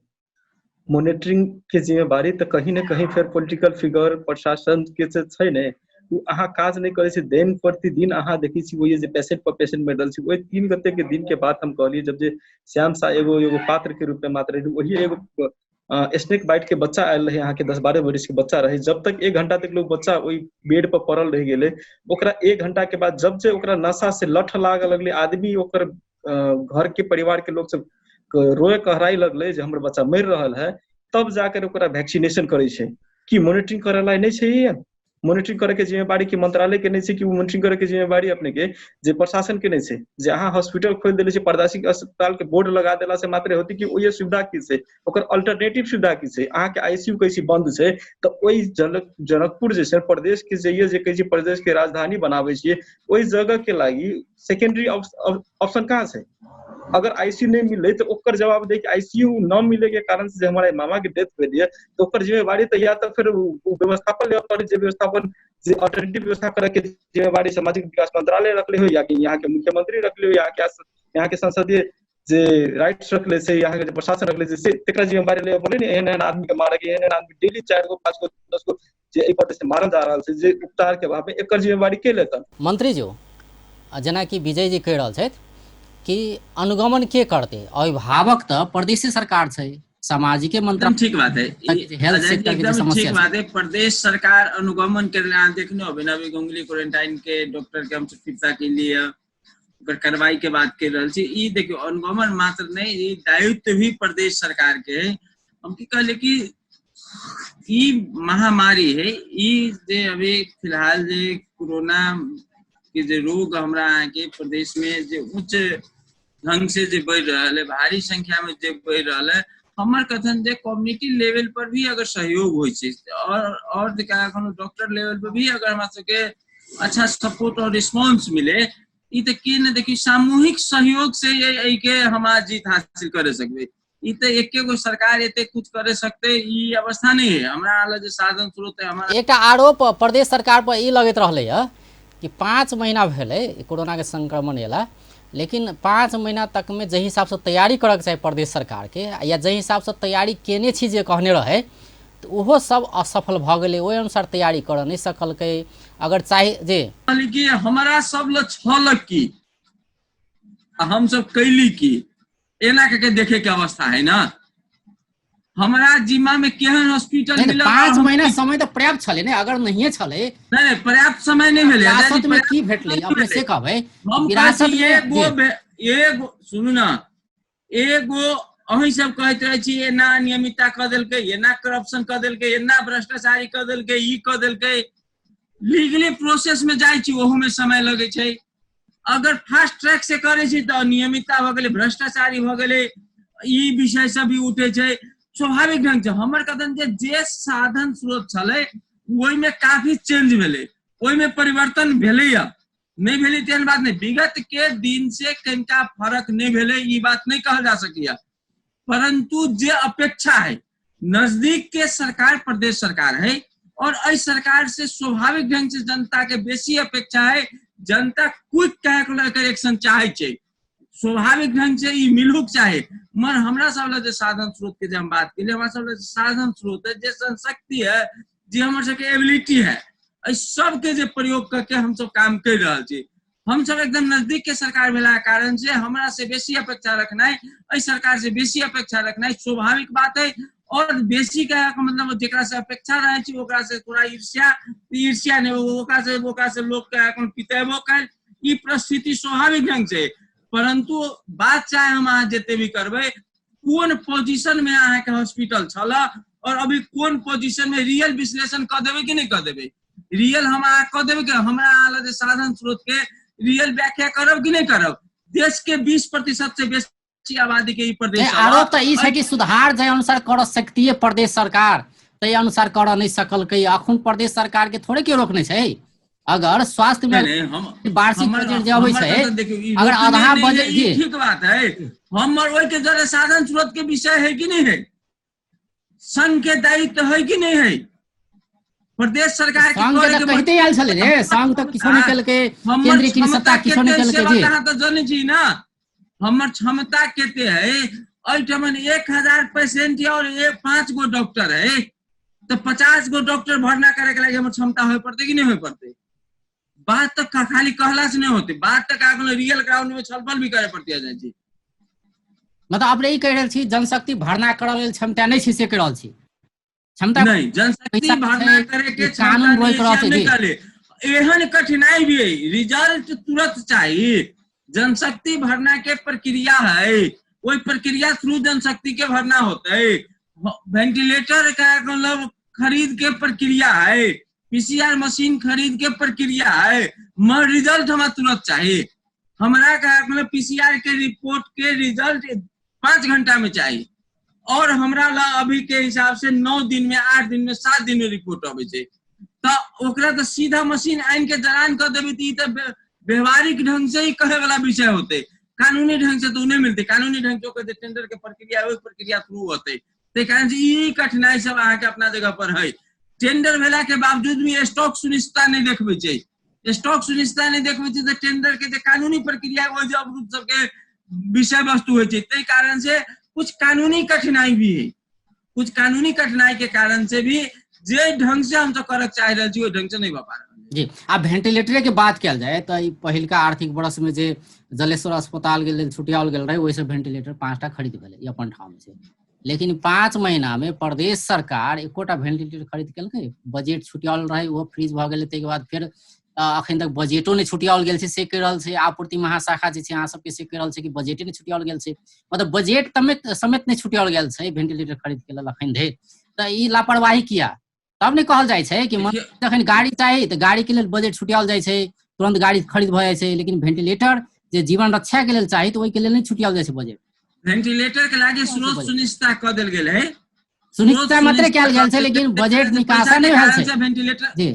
मॉनिटरिंग के जिम्मेवारी तो कहीं ना कहीं फिर पॉलिटिकल फिगर प्रशासन के छै ने। उ अहाँ काज नहीं करे छी, दिन प्रतिदिन अहाँ देखी छी वही जे पेशेंट पर पेशेंट बैठल छी। वही 3 गते के दिन के बात हम कहलिए, जब जे श्याम सा एगो पात्र के रूप में मात्र रही, वही एगो स्नेक बाइट के बच्चा आयल रहे, अहाँ के 10-12 वर्ष के बच्चा रहे। जब तक 1 घंटा तक लोग बच्चा वही बेड पर पड़ल रह गेले, ओकरा 1 घंटा के बाद जब से ओकरा नशा से लठ लागे लगले, आदमी ओकर घर के परिवार के लोग सब रोए कहराई लगले जे हमर बच्चा मर रहल है, तब जाकर ओकरा वैक्सीनेशन करे छै। कि मॉनिटरिंग करे ला नहीं छै? मॉनिटरिंग करे के जिम्मेवारी की मंत्रालय के नहीं छै? कि मॉनिटरिंग करे के जिम्मेवारी अपने के जे प्रशासन के नहीं छै? जे अहाँ हॉस्पिटल खोल देले छै, परदासी अस्पताल के बोर्ड लगा देला से मात्र होती कि ओये सुविधा की छै, ओकर अल्टरनेटिव सुविधा की छै? अहाँ के आईसीयू कैसी बंद छै, तो ओई जनकपुर जे छै प्रदेश के जे कहै छै प्रदेश के राजधानी बनावे छियै, ओई जगह के लागी सेकेंडरी ऑप्शन कहाँ छै? अगर आईसीयू नहीं मिले तो ओकर जवाब दे कि आईसीयू न मिले के कारण से हमारे मामा के डेथ भेल है, तो ओकर जिम्मेवारी तो या तो फिर व्यवस्थापन ले पर जे व्यवस्थापन जे अल्टरनेटिव व्यवस्था करे के जिम्मेवारी सामाजिक विकास मंत्रालय रखले हो, या कि यहाँ के मुख्यमंत्री रखले हो, या यहाँ के संसदीय जे राइट्स रखले से, यहाँ के प्रशासन रखले से तेकरा जिम्मेवारी ले बोले ने। एहन आदमी के मारे के, एहन आदमी डेली 4 गो 5 गो 10 गो जे एहि पर से मारल जा रहल छै, जे उपचार के अभाव में एकर जिम्मेवारी के लेता? मंत्री जी जेना कि विजय जी कह रहल छथि कि अनुगमन के करते, अभिभावक तो प्रदेश सरकार छै, सामाजिक मंत्रालय। ठीक बात है, हेल्थ सेक्टर की समस्या ठीक बात है। प्रदेश सरकार अनुगमन के लिए देखने अभिनवी गंगुली क्वारंटाइन के डॉक्टर के हम फिरता के लिए कार्रवाई के बात कर रहे छी। ई देखियो अनुगमन मात्र नहीं, ये दायित्व भी प्रदेश सरकार के है। हम की कहले कि ई महामारी है, ई जे अभी फिलहाल जे कोरोना के जे रोग हमरा के प्रदेश में जे उच्च ढंग से जे बढ़ रहा है, भारी संख्या में जे बढ़ रहा है, हमर कथन जे कम्युनिटी लेवल पर भी अगर सहयोग हो और डॉक्टर लेवल पर भी अगर हमरा सबके अच्छा सपोर्ट और रिस्पांस मिले, ई तो के न देखिए सामूहिक सहयोग से ये के हमारा जीत हासिल करे सकबे। ई तो एके गो सरकार एते कुछ करे सकते ई अवस्था नहीं है। हमरा वाला जो साधन स्रोत है, हमारा एक आरोप प्रदेश सरकार पर ई लगत रहले है कि 5 महीना भेले कोरोना के संक्रमण एला, लेकिन 5 महीना तक में जे हिसाब से तैयारी करके चाहे प्रदेश सरकार के, या जे हिसाब से तैयारी केने छी जे कहने रहे, तो वो सब असफल भ गए, ओहि अनुसार तैयारी कर नहीं सकल के। अगर चाहे जे हमारा सब ल छलक की हम सब कैली की एना के देखे के अवस्था है ना। हमारा जिम्मा में केहन हॉस्पिटल मिला? 5 महीना समय तो पर्याप्त छले ने, अगर नहीं छले नहीं पर्याप्त समय नहीं मिले। विरासत में की भेटले अपने से कहबे विरासत में एगो सुनू ना, एगो अहीं सब कहत रहे छी एना अनियमितता क देलकै, एना करप्शन क देलकै, एना भ्रष्टाचारी क देलकै, ई क देलकै। लीगली प्रोसेस में जाय छी, ओहू में समय लगे छै। अगर फास्ट ट्रैक से करे छी तो अनियमितता भ गेलै, भ्रष्टाचारी भ गेलै, ई विषय सब भी उठे छै। स्वाभाविक ढंग से हमर कथन जे साधन स्रोत छले ओहि में काफी चेंज भेले, ओहि में परिवर्तन भेले या नहीं भेले तेन बात नहीं। विगत के दिन से कनिका फर्क नहीं भेले, ई बात नहीं कहल जा सकिया। परंतु जे अपेक्षा है, नजदीक के सरकार प्रदेश सरकार है, और इस सरकार से स्वाभाविक ढंग से जनता के बेसी अपेक्षा है। जनता क्विक कैलकुलेटर एक्शन चाहे छै, स्वाभाविक ढंग से ई मिलुक चाहे। मगर हमरा सब ले साधन स्रोत के जे हम बात के लिए, हमरा सब ले साधन स्रोत है, जे शक्ति है, जे हमर सबके एबिलिटी है, इस सब के जे प्रयोग करके हम सब काम कर रहा छी। हम सब एकदम नजदीक के सरकार भेला कारण से हमरा से बेसी अपेक्षा रखना है, इस सरकार से बेसी अपेक्षा रखना है स्वाभाविक बात है। और बेसी का मतलब जेकरा से अपेक्षा रहे छी ओकरा से थोड़ा ईर्ष्या ने ओकरा से लोग के अपन पितेबो कर, ई परिस्थिति स्वाभाविक ढंग से। परंतु बात चाहे हम अहाँ जते भी करबे, कोन पोजीशन में अहाँ के हॉस्पिटल छला और अभी कोन पोजीशन में, रियल विश्लेषण क देबे कि नहीं क देबे, रियल हम अहाँ क देबे कि हमरा वाला जे साधन स्रोत के रियल व्याख्या करब कि नहीं करब। देश के 20% से बेसी आबादी के ई प्रदेश आरोप तो ई छै कि सुधार जे अनुसार कर सकती है प्रदेश सरकार, तै अनुसार कर नहीं सकल के। अखन प्रदेश सरकार के थोड़े के रोकने छै। अगर स्वास्थ्य में वार्षिक बजट जे अबै छै, अगर आधा बजट जी ठीक बात है, हमर ओइ के जरे साधन स्रोत के विषय है कि नहीं है, संघ के दायित्व है कि नहीं है, प्रदेश सरकार के करे के कहते आयल छले रे। संघ तो किछो नहीं कल के, केंद्रीय की सत्ता किछो नहीं कल के जी। कहाँ तो जाने छी ना, हमर क्षमता केते है। अइठमन 1000 पेशेंट और 5 गो डॉक्टर है, तो 50 गो डॉक्टर भर्ना करे के लगे हमर क्षमता होय पड़ते कि नहीं होय पड़ते? बात तक खाली कहला से नहीं होते, बात तक आगे रियल ग्राउंड में छलफल भी करे पड़ती है जी। मतलब अपने ई कह रहल छी जनशक्ति भरना करऽ लेल क्षमता नहीं छै से कह रहल छी? क्षमता नहीं, जनशक्ति भरना करे के क्षमता कानून नहीं रोक रहल छै नहीं जी। करे। एहन कठिनाई भी है, रिजल्ट तुरंत चाहिए। जनशक्ति भरना के प्रक्रिया है, वही प्रक्रिया थ्रू जनशक्ति के भरना होता है। वेंटिलेटर का मतलब खरीद के प्रक्रिया है, पीसीआर मशीन खरीद के प्रक्रिया है, मगर रिजल्ट हमारा तुरंत चाहिए। हमारा का मतलब पीसीआर के रिपोर्ट के रिजल्ट 5 घंटा में चाहिए, और हमरा ला अभी के हिसाब से 9 दिन में, 8 दिन में, 7 दिन में रिपोर्ट आवे छै। तो ओकरा तो सीधा मशीन आइन के जलान कर देबे तो व्यवहारिक ढंग से ही कहे वाला विषय होते, कानूनी ढंग से तो नहीं मिलते। कानूनी ढंग से टेंडर के प्रक्रिया उस प्रक्रिया थ्रू होते, ते कारण से ई कठिनाई सब अहाँ के अपना जगह पर है। टेंडर भेला के बावजूद भी स्टॉक सुनिश्चितता नहीं देखबे छै। स्टॉक सुनिश्चितता नहीं देखबे छै तो टेंडर के कानूनी प्रक्रिया वो जब रूप सबके विषय वस्तु होय छै, ते कारण से कुछ कानूनी कठिनाई भी है। कुछ कानूनी कठिनाई के कारण से भी जे ढंग से हम तो करक चाह रहे छी, वो ढंग से नहीं हो पा रहा जी। आ वेंटिलेटर के बात कल जाए तो पहिलका आर्थिक वर्ष में जे जलेश्वर अस्पताल के छुटियाल गेल रहे, वैसे वेंटिलेटर 5टा खरीद भेलै अपन ठाम से। लेकिन 5 महीना में प्रदेश सरकार एकोटा वेंटिलेटर खरीद केलकै। बजट छुटियाल रहे, वो फ्रीज भ गेलै। ताहि के बाद फिर अखन तक बजटो नहीं छुटियाल गेल छै से कह रहल छै। आपूर्ति महाशाखा जे छै अहाँ सबके से कह रहल छै कि बजटे नहीं छुटियाल गेल छै। मतलब बजट समेत नहीं छुटियाल गेल छै वेंटिलेटर खरीद के लेल अखन धरि। तो ई लापरवाही किया? तब नहीं कहल जाय छै कि जखन गाड़ी चाही तो गाड़ी के लेल बजट छुटियाल जाय छै, तुरंत गाड़ी खरीद भ जाय छै। लेकिन वेंटिलेटर जे जीवन रक्षा के लेल चाही तो ओहि के लेल नहीं छुटियाल जाय छै बजट। वेंटिलेटर के लागे स्रोत सुनिश्चितता क देल गेल है, सुनिश्चितता मात्र कयल गेल छै, लेकिन बजट निकासा नहीं भेल छै वेंटिलेटर जी।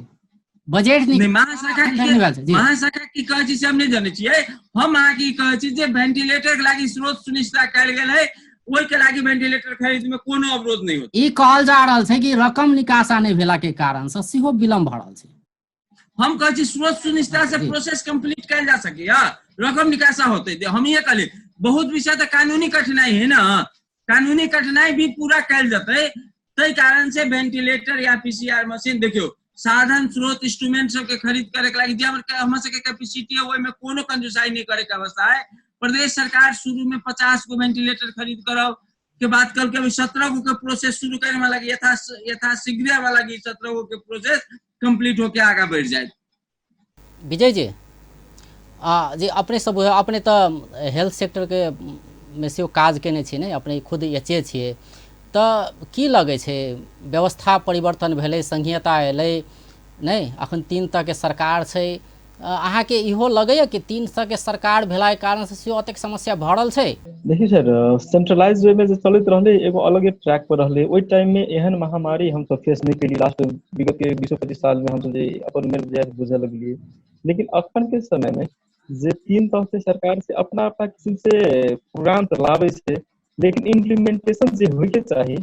बजट महाशाखा की कहै छी से हम नहीं जाने छियै। हम अहाँ की कहै छी जे वेंटिलेटर के लागी स्रोत सुनिश्चितता कयल गेल है, ओहि के लागी वेंटिलेटर खरीद में कोनो अवरोध नहीं होता। ई कहल जा रहल छै कि रकम निकासा नहीं भेला के कारण से सेहो विलम्ब भ रहल छै। हम कहै छी स्रोत सुनिश्चितता से प्रोसेस कंप्लीट कयल जा सके, रकम निकासा होते। हम ये कहले बहुत विषय तो कानूनी कठिनाई है ना, कानूनी कठिनाई भी पूरा कयल जते। तै कारण से वेंटिलेटर या पीसीआर मशीन देखियो साधन स्रोत इंस्ट्रूमेंट सबके खरीद करे के लागी जे हमर सबके कैपेसिटी है, ओहि में कोनो कंजूसाई नहीं करे के अवस्था है। प्रदेश सरकार शुरू में 50 गो वेंटिलेटर खरीद करब के बात कल के 17 गो के प्रोसेस शुरू करे में लगी, यथा शीघ्र वाला लगी 17 गो के प्रोसेस कंप्लीट होके आगे बढ़ जाए। विजय जी जी अपने सब अपने तो हेल्थ सेक्टर के में से काज केने छी ने, अपने खुद एचए छियै, तो की लगे छै व्यवस्था परिवर्तन भेलै, संघीयता एलै नहीं? अखन 3 तरह के सरकार छै। अहाँ के इहो लगैया कि 3 तरह के सरकार भेला के कारण से सेहो अतेक समस्या भरल छै? देखिए सर, सेंट्रलाइज वे में जो चलत रहले एगो अलग ट्रैक पर रहले। ओइ टाइम में एहन महामारी हम सब फेस नहीं केली। लास्ट विगत के 20-25 साल में हम सब अपन में बुझे लगलिए। लेकिन अखन के समय में जे 3 तरह से सरकार से अपना किस्म से प्रोग्राम लावे से, लेकिन इम्प्लीमेंटेशन जे होय के चाहिए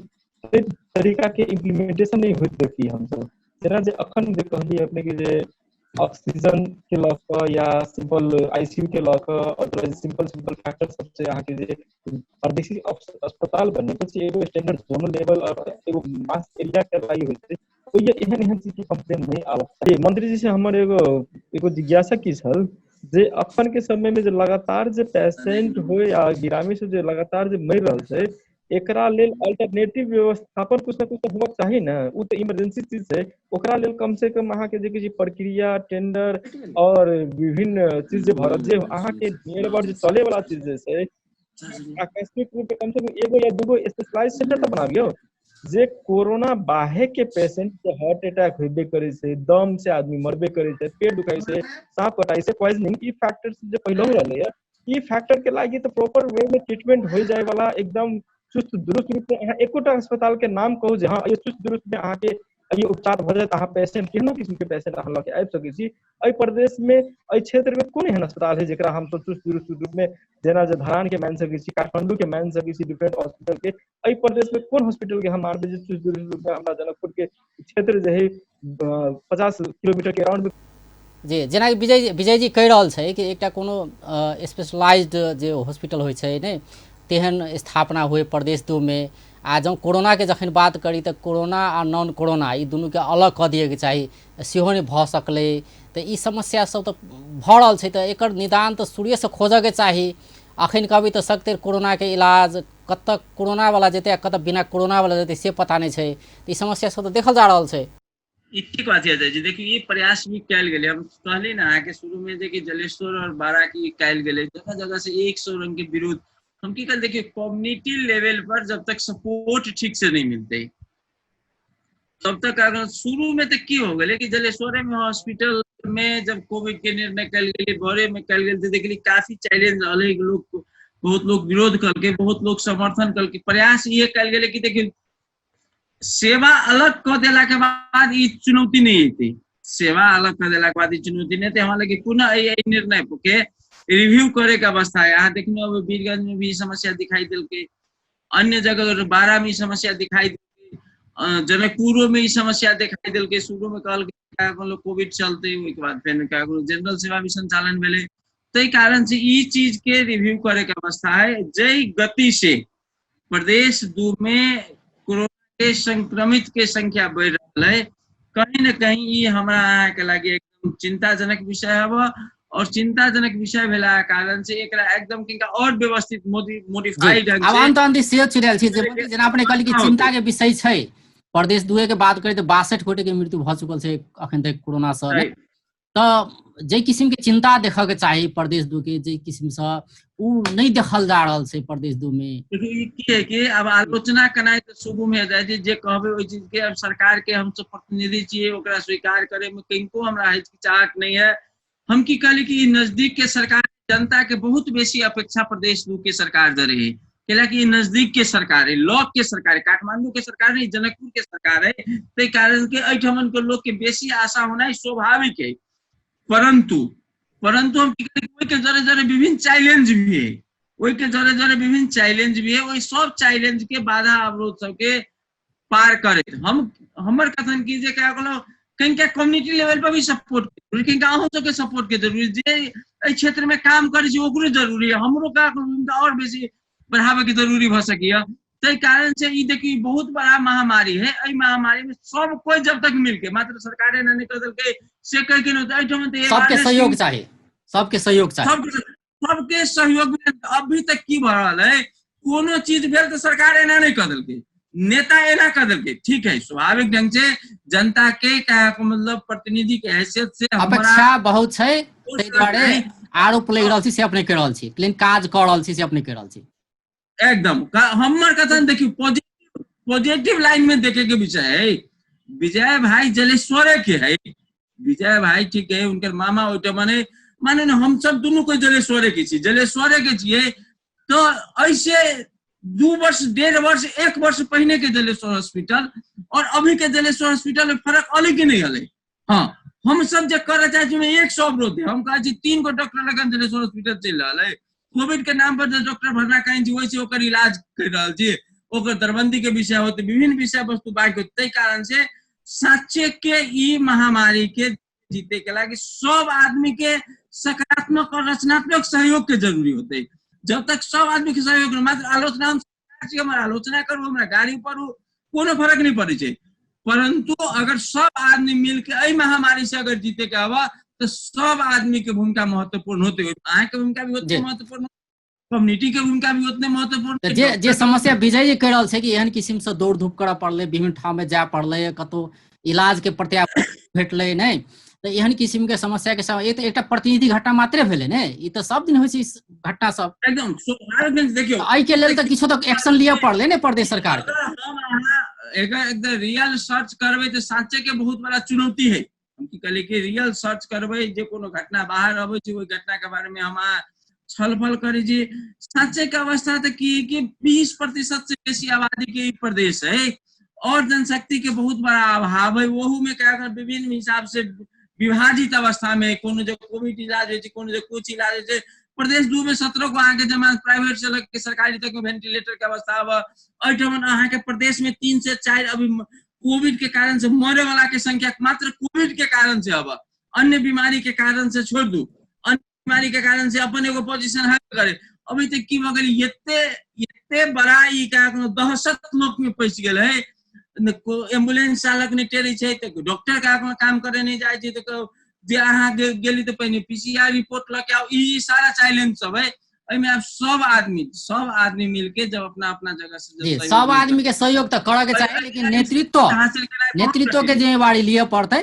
तरीका के इम्प्लीमेंटेशन नहीं होत देखी हम सब। जेना जे अखन जे कहलिए अपने के जे ऑक्सीजन के लक या सिंपल आईसीयू के लक और सिंपल फैक्टर सबसे यहाँ के जे प्रादेशिक अस्पताल बने छै, एगो स्टैंडर्ड जोनल लेवल और एगो मास एरिया के लाई होय छै। तो ये एहन चीज की कंप्लेन नहीं आवे। मंत्री जी से हमर एगो जिज्ञासा की छल जे अखन के समय में जे लगातार जे पेशेंट हो या गिरामी से जे लगातार जे मर रहल छै, एकरा लेल अल्टरनेटिव व्यवस्थापन कुछ ना कुछ तो होना चाहिए ना। वो तो इमरजेंसी चीज है, ओकरा लेल कम से कम अहाँ के जे प्रक्रिया टेंडर और विभिन्न चीज जे भरत जे अहाँ के नियर अबाउट जे चले वाला चीज जे छै, आकस्मिक रूप से कम से कम एगो या दूगो स्पेशलाइज्ड सेंटर तो बनाबियो। जे कोरोना बाहे के पेशेंट के हार्ट अटैक होबे करे छै, दम से आदमी मरबे करे छै, पेट दुखाई से, सांप कटाई से, पॉइजनिंग, ई फैक्टर जे पहले रहले है, ई फैक्टर के लागी तो प्रॉपर वे में ट्रीटमेंट हो जाए वाला एकदम चुस्त दुरुस्त रूप से अहाँ एकोटा अस्पताल के नाम कहू जे हाँ ये चुस्त दुरुस्त में अहाँ के ये उपचार भ जाए। अहाँ पेशेंट केहनो किस्म के पेशेंट अहाँ लके आबि सकै छी। एहि प्रदेश में एहि क्षेत्र में कोन एहन अस्पताल है जेकरा हम सब चुस्त दुरुस्त रूप में जेना जे धरान के मान सकै छी, काठमांडू के मान सकै छी, डिफरेंट हॉस्पिटल के। एहि प्रदेश में कोन हॉस्पिटल के हम मानबै जे चुस्त दुरुस्त रूप में हमरा जनकपुर के क्षेत्र जे है 50 किलोमीटर के अराउंड में जी। जेना विजय जी कहि रहल छै कि एकटा कोनो स्पेशलाइज्ड जे हॉस्पिटल होइ छै ने, तेहन स्थापना हुए प्रदेश 2 में आ जब कोरोना के जखन बात करी तो कोरोना आ नॉन कोरोना ई दुनू के अलग कऽ दिए के चाही, सेहो नहीं भऽ सकलै। तो ई समस्या सब तो भऽ रहल छै, तो एकर निदान तो शुरुए से खोजऽ के चाही। अखन कभी तो सकते कोरोना के इलाज कत कोरोना वाला जेतै कत बिना कोरोना वाला जेतै से पता नहीं छै। तो ई समस्या सब तो देखल जा रहल छै। ई ठीक बात है अजय जी। देखिए ये प्रयास भी कल गए, हम कहले ना कि शुरू में देखिए जलेश्वर और बारा की कल गए, जगह जगह से 100 रंग के विरोध। हम की कल देखिए कम्युनिटी लेवल पर जब तक सपोर्ट ठीक से नहीं मिलते तब तक, अगर शुरू में तक की हो गए कि जलेश्वर में हॉस्पिटल में जब कोविड के निर्णय कल गए, भोरे में कल गए, देखिए काफी चैलेंज रहे, लोग बहुत लोग विरोध करके, बहुत लोग समर्थन करके, प्रयास ये कल गए कि देखिए सेवा अलग कर देला के बाद ये चुनौती नहीं थी, सेवा अलग कर देला के बाद ये चुनौती नहीं थी। हमारे लगे पुनः ये निर्णय के रिव्यू करे का अवस्था है। यहाँ देखने अब वीरगंज में भी समस्या दिखाई दिल के, अन्य जगह 12 में समस्या दिखाई दिल, जनकपुरों में समस्या दिखाई दिल के। शुरू में कहल कोविड चलते के बाद फिर जनरल सेवा भी संचालन भेले, तो कारण से ये चीज के रिव्यू करे के अवस्था है। जय गति से प्रदेश 2 में कोरोना के संक्रमित के संख्या बढ़ रहा है, कहीं न कहीं ये हमारा यहाँ के लगे एकदम चिंताजनक विषय है। और चिंताजनक विषय भेला कारण से एकरा एकदम किनका और व्यवस्थित मॉडिफाइड ढंग से अब अंत से चुनल छी जेना अपने कहली कि चिंता के विषय छै। प्रदेश 2 के बात करी तो 62 गोटे के मृत्यु भ चुकल छै अखन तक कोरोना से। तो जे किस्म के चिंता देखा के चाहिए प्रदेश 2 के, जे किस्म से उ नहीं देखल जा रहल छै प्रदेश 2 में। देखिए की है कि अब आलोचना करना तो शुरू में जाए जे कहबे ओइ चीज के, अब सरकार के हम सब प्रतिनिधि छिए, ओकरा स्वीकार करे में किनको हमरा हिचकिचाहट नहीं है। हम की कहली कि नजदीक के सरकार, जनता के बहुत बेसी अपेक्षा प्रदेश 2 के सरकार दे रही है, कि नजदीक के सरकार है, लॉक के सरकार है, काठमांडू के सरकार है, जनकपुर के सरकार है, ते कारण के ऐठमन के लोग के बेसी आशा होना स्वाभाविक है। परंतु हम के जरे जरे विभिन्न चैलेंज भी है, वही के जरे जरे विभिन्न चैलेंज भी है, वही सब चैलेंज के बाधा अवरोध सबके पार करे। हम हमर कथन कीजिए क्या कहलो कहीं क्या कम्युनिटी लेवल पर भी सपोर्ट जरूरी, कहीं गाँव सबके सपोर्ट के जरूरी, जे क्षेत्र में काम करे ओकरो जरूरी है, हमरो का और बेसी बढ़ावे के जरूरी भ सकिए। ते कारण से ये देखिए बहुत बड़ा महामारी है। ए महामारी में सब कोई जब तक मिलके, मात्र सरकारे नहीं कर देलके से कह के नहीं, सबके सहयोग चाहिए, सबके सहयोग चाहिए, सबके सहयोग में अभी तक की भ रहल है। कोनो चीज भेल तो सरकार एना नहीं कर देलके, नेता एना कर देलके, ठीक है, स्वाभाविक ढंग से जनता के मतलब प्रतिनिधि के हैसियत से अपेक्षा बहुत छै, तै दुआरे आरोप लग रहल छी से अपने कह रहल छी, लेकिन काज कर रहल छी से अपने कह रहल छी। एकदम हमर कथन देखियो पॉजिटिव लाइन में देखे के विषय है। विजय भाई जलेश्वरे के है, विजय भाई ठीक है, उनके मामा ओटे माने न हम सब दोनों कोई जलेश्वरे के छी, जलेश्वरे के छिए। तो ऐसे 2 वर्ष 1.5 वर्ष 1 वर्ष पहले के जलेश्वर हॉस्पिटल और अभी के जलेश्वर हॉस्पिटल में फर्क अलग ही नहीं हले। हाँ, हम सब जो कर रहे थे में 100 अवरोध है। हम कहा 3 गो डॉक्टर लगन जलेश्वर हॉस्पिटल चल रहा है, कोविड के नाम पर जो डॉक्टर भरना कहीं जी वैसे ओकर इलाज कर रहा जी, ओकर दरबंदी के विषय होते, विभिन्न विषय वस्तु बाकी होते। कारण से सच्चे के ई महामारी के जीते के लागे सब आदमी के सकारात्मक और रचनात्मक सहयोग के जरूरी होते। जब तक सब आदमी के सहयोग, मात्र आलोचना हमारा आलोचना करू, हमारा गाड़ी पर कोनो फर्क नहीं पड़े छे। परंतु अगर सब आदमी मिलकर ए महामारी से अगर जीते के हवा तो सब आदमी के भूमिका महत्वपूर्ण होते हुए, अहाँ के भूमिका भी उतने महत्वपूर्ण, कम्युनिटी के भूमिका भी उतने महत्वपूर्ण। जे समस्या विजय जी कह रहल छै कि एहन किस्म से दौड़ धूप करऽ पड़ले, विभिन्न ठाम में जाय पड़ले, कतो इलाज के प्रत्याभूति भेटले नहीं, तो एहन किस्म के समस्या के समय ये तो एकटा प्रतिनिधि घटना मात्रे भेले ने, ई तो सब दिन होइ छै घटना सब एकदम स्वाभाविक। देखियो आई के लेल तो किछो तो एक्शन लिया पड़ले ने प्रदेश सरकार के। हम एकदम रियल सर्च करबे तो साँचे के बहुत बड़ा चुनौती है। हम की कहले कि रियल सर्च करबे, जे कोनो घटना बाहर अबै छै ओइ घटना के बारे में हम छलफल करी जी। साँचे के अवस्था तो कि 20% से बेसी आबादी के प्रदेश है और जनशक्ति के बहुत बड़ा अभाव है। वहू में क्या कर विभिन्न हिसाब से विभाजित अवस्था में कोनो जो कोविड इलाज है, कोनो जो कुछ इलाज है। प्रदेश 2 में 17 को आगे जमा प्राइवेट से लग के सरकारी तक में वेंटिलेटर के अवस्था अब ऐठमन अहाँ के प्रदेश में 3 से 4 अभी कोविड के कारण से मरे वाला के संख्या मात्र कोविड के कारण से, अब अन्य बीमारी के कारण से छोड़ दू, अन्य बीमारी के कारण से अपन एगो पोजीशन हल करे। अभी तक की भगल एते बड़ा ई का दहशत लोक में पैस गेल है। एम्बुलेंस चालक नहीं टेरी छै तो डॉक्टर का काम करे नहीं जाए छै तो जे अहाँ गेली तो पहले पीसीआर रिपोर्ट लगे आओ, ई सारा चैलेंज सब है। एमे अब सब आदमी मिलके जब अपना अपना जगह से जी सब आदमी के सहयोग तो करे के चाहिए, लेकिन नेतृत्व के जिम्मेवारी लिए पड़ते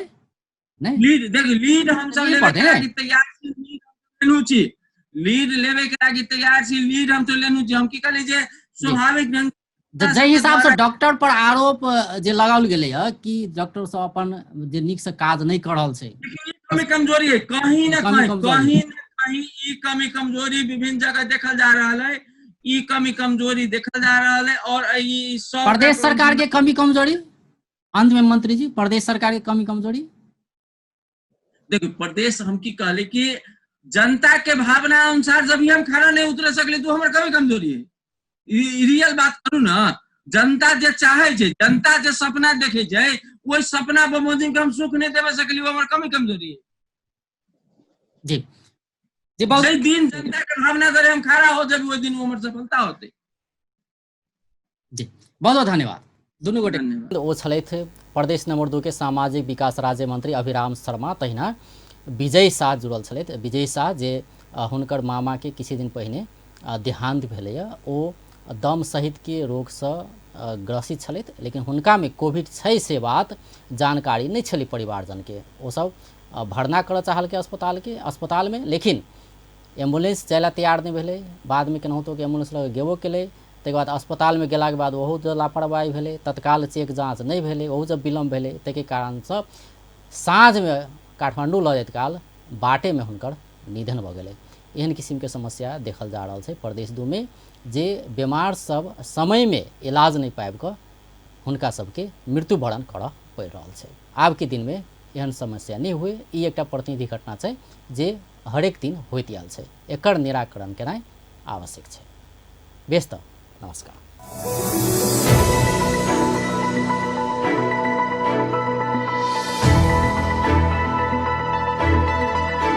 नहीं। लीड देख लीड हम सब लेवे के लागी तैयार छी, लीड लेवे के लागी तैयार छी, लीड हम तो लेनु छी। हम की कहले जे स्वाभाविक ढंग जे हिसाब से डॉक्टर पर आरोप जे लगाओल गेले है कि डॉक्टर सब अपन जे नीक से काज नहीं कर रहल छै, कमी कमजोरी है कहीं ना कहीं ई कमी कमजोरी विभिन्न जगह देखल जा रहा है, ई कमी कमजोरी देखल जा रहा है। और ई सब प्रदेश सरकार के कमी कमजोरी, अंत में मंत्री जी प्रदेश सरकार के कमी कमजोरी देखो प्रदेश हम की कहले कि जनता के भावना अनुसार जब हम खड़ा नहीं उतर सकले तो हमारे कमी कमजोरी है। रियल बात करू ना, जनता जे चाहे छै, जनता जे सपना देखे छै, वही सपना बमोजिम के हम सुख नहीं देवे सकली, वो हमारे कमी कमजोरी है। जी जी बहुत दिन जनता के भावना करे हम खड़ा हो जब वो दिन हमारे सफलता होते। जी बहुत बहुत धन्यवाद दुनू गोटे। ओ छलथि प्रदेश नंबर 2 के सामाजिक विकास राज्य मंत्री अभिराम शर्मा, तहिना विजय शाह जुड़ल छलथि। विजय शाह जे हुनकर मामा के किछु दिन पहिने देहांत भेलैया, ओ दम सहित के रोग से ग्रसित छलथि, लेकिन हुनका में कोविड छै से बात जानकारी नहीं छली परिवारजन के। ओ सब भरना कर चाहल के अस्पताल में, लेकिन एम्बुलेंस जाय ला तैयार नहीं भेलै। बाद में केनाहुतो के एम्बुलेंस लगे गेबो केलै, तकर बाद अस्पताल में गेला के बाद ओहो लापरवाही भेलै, तत्काल चेक जाँच नहीं भेलै, ओहो जब विलम्ब भेलै, ताहि कारण से साँझ में काठमांडू लऽ जाइत काल बाटे में हुनकर निधन भऽ गेलै। एहन किस्म के समस्या देखल जा रहा है प्रदेश 2 में, जे बीमार सब समय में इलाज नहीं पाबि कऽ हुनका सबके मृत्युवरण करऽ पड़ि रहल छै। आब के दिन में एहन समस्या नहीं हुए, ई एकटा प्रतिनिधि घटना छै जे हरेक दिन होइत आयल छै। एकर निराकरण केनाइ आवश्यक छै। बेस्त नमस्कार।